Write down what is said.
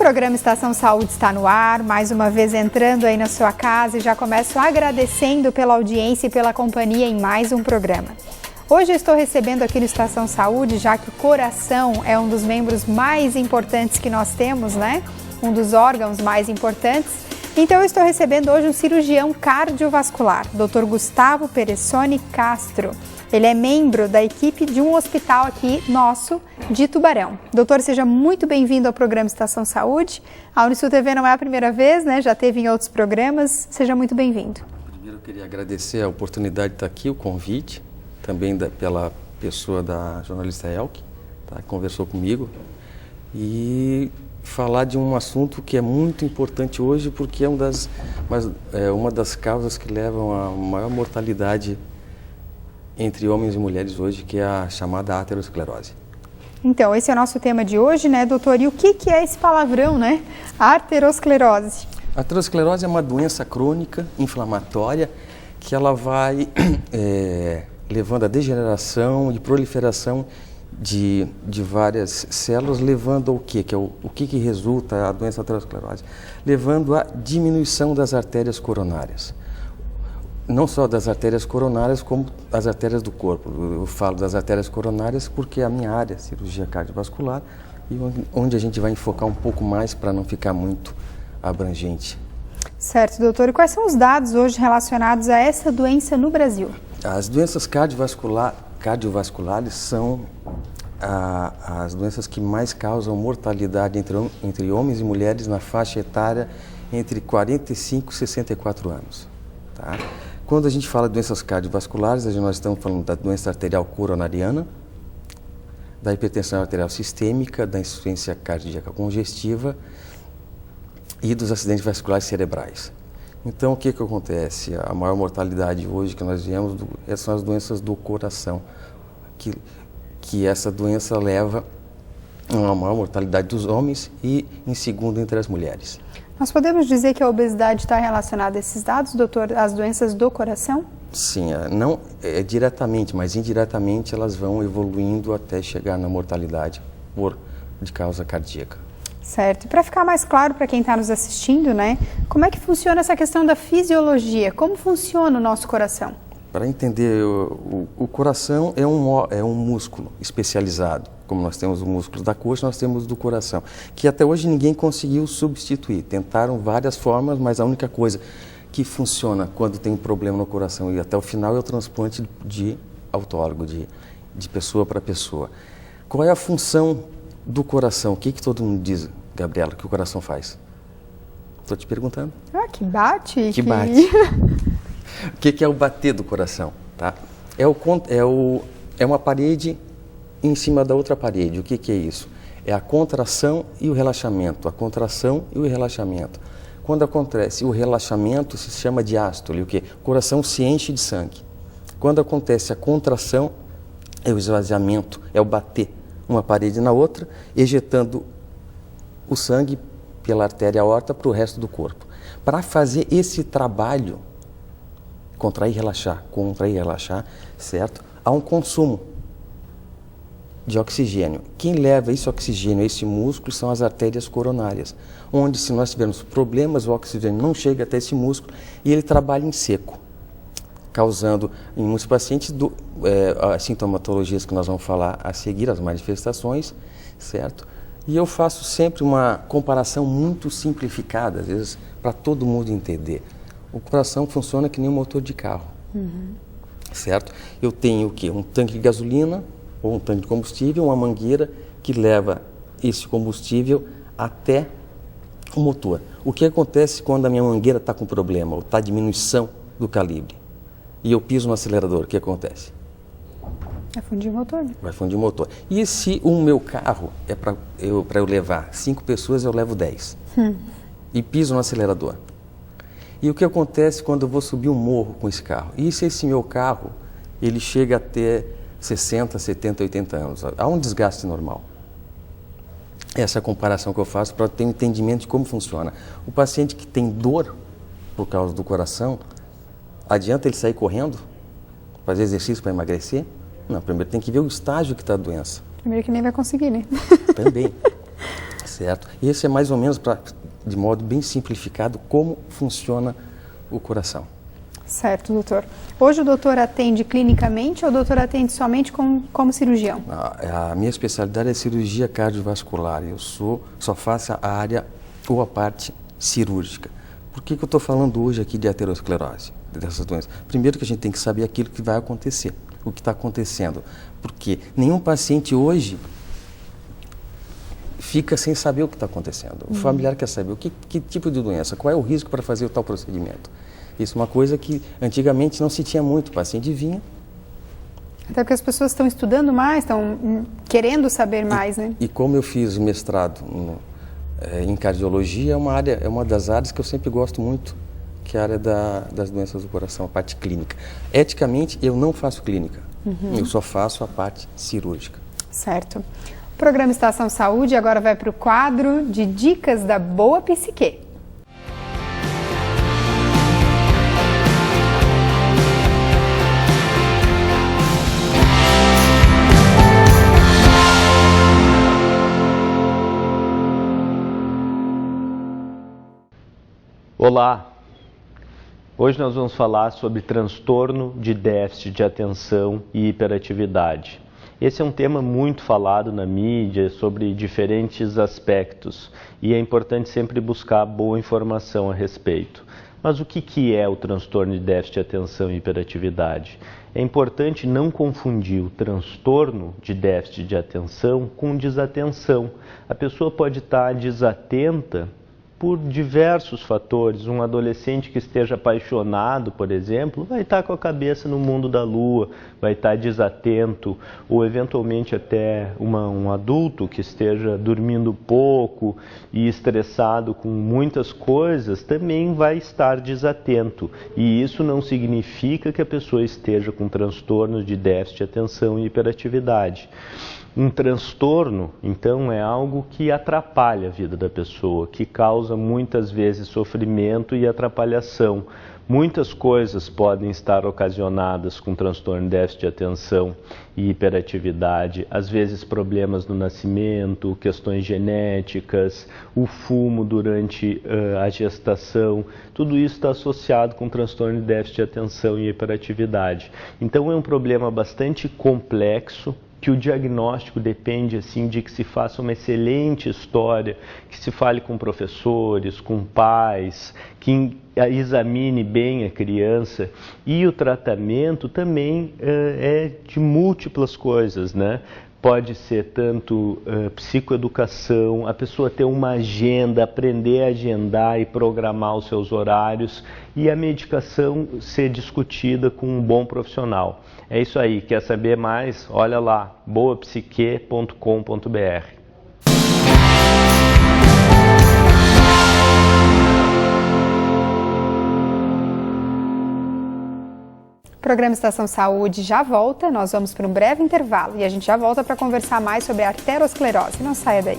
programa Estação Saúde está no ar, mais uma vez entrando aí na sua casa e já começo agradecendo pela audiência e pela companhia em mais um programa. Hoje eu estou recebendo aqui no Estação Saúde, já que o coração é um dos membros mais importantes que nós temos, né? Um dos órgãos mais importantes. Então eu estou recebendo hoje um cirurgião cardiovascular, Dr. Gustavo Peressoni Castro. Ele é membro da equipe de um hospital aqui nosso de Tubarão. Doutor, seja muito bem-vindo ao programa Estação Saúde. A Unisul TV não é a primeira vez, né? Já teve em outros programas. Seja muito bem-vindo. Primeiro eu queria agradecer a oportunidade de estar aqui, o convite, também pela pessoa da jornalista Elke, tá, que conversou comigo, e falar de um assunto que é muito importante hoje, porque é uma das causas que levam a maior mortalidade entre homens e mulheres hoje, que é a chamada aterosclerose. Então, esse é o nosso tema de hoje, né, doutor? E o que é esse palavrão, né? Aterosclerose. A aterosclerose é uma doença crônica, inflamatória, que ela vai levando à degeneração e proliferação de várias células, levando ao quê? O que resulta a doença aterosclerose? Levando à diminuição das artérias coronárias. Não só das artérias coronárias, como as artérias do corpo. Eu falo das artérias coronárias porque é a minha área, cirurgia cardiovascular, e onde a gente vai enfocar um pouco mais para não ficar muito abrangente. Certo, doutor. E quais são os dados hoje relacionados a essa doença no Brasil? As doenças cardiovasculares são as doenças que mais causam mortalidade entre homens e mulheres na faixa etária entre 45 e 64 anos. Tá? Quando a gente fala de doenças cardiovasculares, nós estamos falando da doença arterial coronariana, da hipertensão arterial sistêmica, da insuficiência cardíaca congestiva e dos acidentes vasculares cerebrais. Então, o que acontece? A maior mortalidade hoje que nós vemos são as doenças do coração, que essa doença leva a uma maior mortalidade dos homens e, em segundo, entre as mulheres. Nós podemos dizer que a obesidade está relacionada a esses dados, doutor, às doenças do coração? Sim, não diretamente, mas indiretamente elas vão evoluindo até chegar na mortalidade de causa cardíaca. Certo. E para ficar mais claro para quem está nos assistindo, né, como é que funciona essa questão da fisiologia? Como funciona o nosso coração? Para entender, o coração é um músculo especializado. Como nós temos o músculo da coxa, nós temos do coração, que até hoje ninguém conseguiu substituir. Tentaram várias formas, mas a única coisa que funciona quando tem um problema no coração e até o final é o transplante de autólogo, de pessoa para pessoa. Qual é a função do coração? O que todo mundo diz, Gabriela, que o coração faz? Estou te perguntando. Que bate. Que bate. O que é o bater do coração? Tá? É uma parede em cima da outra parede. O que é isso? É a contração e o relaxamento. A contração e o relaxamento. Quando acontece o relaxamento, se chama diástole. O quê? O coração se enche de sangue. Quando acontece a contração, é o esvaziamento, é o bater uma parede na outra, ejetando o sangue pela artéria aorta para o resto do corpo. Para fazer esse trabalho, contrair e relaxar, certo? Há um consumo de oxigênio. Quem leva esse oxigênio a esse músculo são as artérias coronárias, onde se nós tivermos problemas, o oxigênio não chega até esse músculo e ele trabalha em seco, causando em muitos pacientes as sintomatologias que nós vamos falar a seguir, as manifestações, certo? E eu faço sempre uma comparação muito simplificada, às vezes, para todo mundo entender. O coração funciona que nem um motor de carro, certo? Eu tenho o quê? Um tanque de gasolina ou um tanque de combustível, uma mangueira que leva esse combustível até o motor. O que acontece quando a minha mangueira está com problema ou está diminuição do calibre e eu piso no acelerador? O que acontece? Vai fundir o motor. Vai fundir o motor. E se o meu carro é para eu levar 5 pessoas, eu levo 10 e piso no acelerador? E o que acontece quando eu vou subir um morro com esse carro? E se esse meu carro ele chega até 60, 70, 80 anos? Há um desgaste normal. Essa é a comparação que eu faço para ter um entendimento de como funciona. O paciente que tem dor por causa do coração, adianta ele sair correndo, fazer exercício para emagrecer? Não, primeiro tem que ver o estágio que está a doença. Primeiro que nem vai conseguir, né? Também. Certo? Esse é mais ou menos, de modo bem simplificado, como funciona o coração. Certo, doutor. Hoje o doutor atende clinicamente ou o doutor atende somente como cirurgião? A minha especialidade é cirurgia cardiovascular. Eu só faço a área ou a parte cirúrgica. Por que eu estou falando hoje aqui de aterosclerose, dessas doenças? Primeiro que a gente tem que saber aquilo que vai acontecer, o que está acontecendo. Porque nenhum paciente hoje fica sem saber o que está acontecendo. O familiar quer saber que tipo de doença, qual é o risco para fazer o tal procedimento. Isso é uma coisa que antigamente não se tinha muito. O paciente vinha. Até porque as pessoas estão estudando mais, estão querendo saber mais, né? E como eu fiz o mestrado em cardiologia, é uma das áreas que eu sempre gosto muito, que é a área das doenças do coração, a parte clínica. Eticamente, eu não faço clínica. Eu só faço a parte cirúrgica. Certo. O programa Estação Saúde agora vai para o quadro de dicas da boa psique. Olá! Hoje nós vamos falar sobre transtorno de déficit de atenção e hiperatividade. Esse é um tema muito falado na mídia sobre diferentes aspectos e é importante sempre buscar boa informação a respeito. Mas o que é o transtorno de déficit de atenção e hiperatividade? É importante não confundir o transtorno de déficit de atenção com desatenção. A pessoa pode estar desatenta por diversos fatores. Um adolescente que esteja apaixonado, por exemplo, vai estar com a cabeça no mundo da lua, vai estar desatento, ou eventualmente até um adulto que esteja dormindo pouco e estressado com muitas coisas, também vai estar desatento. E isso não significa que a pessoa esteja com transtornos de déficit de atenção e hiperatividade. Um transtorno, então, é algo que atrapalha a vida da pessoa, que causa muitas vezes sofrimento e atrapalhação. Muitas coisas podem estar ocasionadas com transtorno de déficit de atenção e hiperatividade, às vezes problemas no nascimento, questões genéticas, o fumo durante a gestação, tudo isso está associado com transtorno de déficit de atenção e hiperatividade. Então é um problema bastante complexo, que o diagnóstico depende assim de que se faça uma excelente história, que se fale com professores, com pais, que examine bem a criança, e o tratamento também é de múltiplas coisas, né? Pode ser tanto psicoeducação, a pessoa ter uma agenda, aprender a agendar e programar os seus horários, e a medicação ser discutida com um bom profissional. É isso aí, quer saber mais? Olha lá, boapsique.com.br. O programa Estação Saúde já volta, nós vamos para um breve intervalo e a gente já volta para conversar mais sobre a arteriosclerose. Não saia daí.